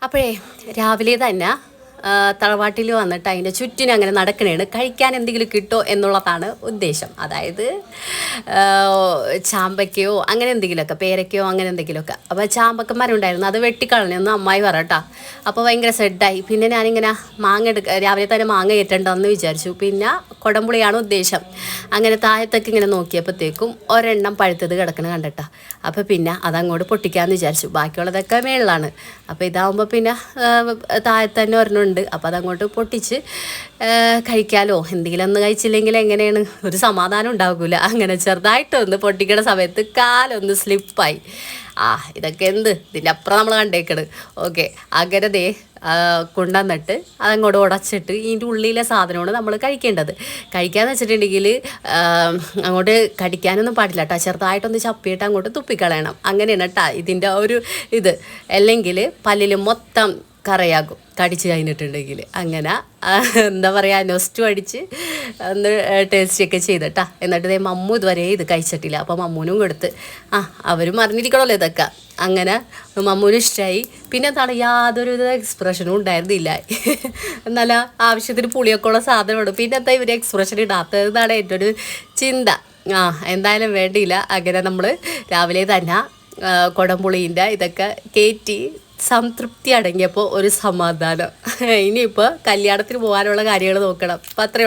അപ്പോഴേ രാവിലെ തന്നെ തറവാട്ടിൽ വന്നിട്ട് അതിൻ്റെ ചുറ്റിനും അങ്ങനെ നടക്കണേണ് കഴിക്കാൻ എന്തെങ്കിലും കിട്ടോ എന്നുള്ളതാണ് ഉദ്ദേശം. അതായത് ചാമ്പയ്ക്കയോ അങ്ങനെ എന്തെങ്കിലുമൊക്കെ, പേരയ്ക്കയോ അങ്ങനെ എന്തെങ്കിലുമൊക്കെ. അപ്പോൾ ചാമ്പക്ക മരം ഉണ്ടായിരുന്നു, അത് വെട്ടിക്കളഞ്ഞെന്ന് അമ്മായി പറയട്ടോ. അപ്പോൾ ഭയങ്കര സെഡായി. പിന്നെ ഞാനിങ്ങനെ രാവിലെ തന്നെ മാങ്ങ കയറ്റണ്ടെന്ന് വിചാരിച്ചു. പിന്നെ കുടംപുളിയാണ് ഉദ്ദേശം. അങ്ങനെ താഴത്തേക്ക് ഇങ്ങനെ നോക്കിയപ്പോഴത്തേക്കും ഒരെണ്ണം പഴുത്തത് കിടക്കണ കണ്ടിട്ടാ. അപ്പോൾ പിന്നെ അതങ്ങോട്ട് പൊട്ടിക്കാമെന്ന് വിചാരിച്ചു. ബാക്കിയുള്ളതൊക്കെ മേളിലാണ്. അപ്പോൾ ഇതാവുമ്പോൾ പിന്നെ താഴത്തന്നെ ഒരെണ്ണം ഉണ്ട്. അപ്പോൾ അതങ്ങോട്ട് പൊട്ടിച്ച് കഴിക്കാമല്ലോ. എന്തെങ്കിലും ഒന്ന് കഴിച്ചില്ലെങ്കിൽ എങ്ങനെയാണ് ഒരു സമാധാനം ഉണ്ടാകില്ല. അങ്ങനെ ചെറുതായിട്ടൊന്ന് പൊട്ടിക്കണ സമയത്ത് കാലൊന്ന് സ്ലിപ്പായി. ഇതൊക്കെ ഇതിൻ്റെ അപ്പുറം നമ്മൾ കണ്ടേക്കണ്. ഓക്കെ, അങ്ങനെ കൊണ്ടുവന്നിട്ട് അതങ്ങോട്ട് ഉടച്ചിട്ട് ഇതിൻ്റെ ഉള്ളിലെ സാധനമാണ് നമ്മൾ കഴിക്കാന്ന് വെച്ചിട്ടുണ്ടെങ്കിൽ അങ്ങോട്ട് കടിക്കാനൊന്നും പാടില്ല കേട്ടോ. ചെറുതായിട്ടൊന്ന് ചപ്പിയിട്ട് അങ്ങോട്ട് തുപ്പിക്കളയണം. അങ്ങനെയാണ് കേട്ടോ ഇതിൻ്റെ ഒരു ഇത്. അല്ലെങ്കിൽ പല്ലിൽ മൊത്തം കറയാകും കടിച്ച് കഴിഞ്ഞിട്ടുണ്ടെങ്കിൽ. അങ്ങനെ എന്താ പറയുക, നൊസ്റ്റു അടിച്ച് ഒന്ന് ടേസ്റ്റൊക്കെ ചെയ്തിട്ടാ. എന്നിട്ട് മമ്മു ഇതുവരെ ഇത് കഴിച്ചിട്ടില്ല. അപ്പോൾ മമ്മൂനും കൊടുത്ത് അവരും അറിഞ്ഞിരിക്കണമല്ലോ ഇതൊക്കെ. അങ്ങനെ മമ്മൂനും ഇഷ്ടമായി. പിന്നെ എന്താണ്, യാതൊരു വിധ എക്സ്പ്രഷനും ഉണ്ടായിരുന്നില്ല. നല്ല ആവശ്യത്തിന് പുളിയൊക്കെ ഉള്ള സാധനമാണ്. പിന്നെ എന്താ ഇവർ എക്സ്പ്രഷൻ ഇടാത്തതെന്നാണ് എൻ്റെ ഒരു ചിന്ത. എന്തായാലും വേണ്ടിയില്ല. അങ്ങനെ നമ്മൾ രാവിലെ തന്നെ കുടംപുളീൻ്റെ ഇതൊക്കെ കയറ്റി സംതൃപ്തി അടങ്ങിയപ്പോൾ ഒരു സമാധാനം. ഇനിയിപ്പോൾ കല്യാണത്തിന് പോകാനുള്ള കാര്യങ്ങൾ നോക്കണം. അപ്പം അത്രയേ ഉള്ളൂ.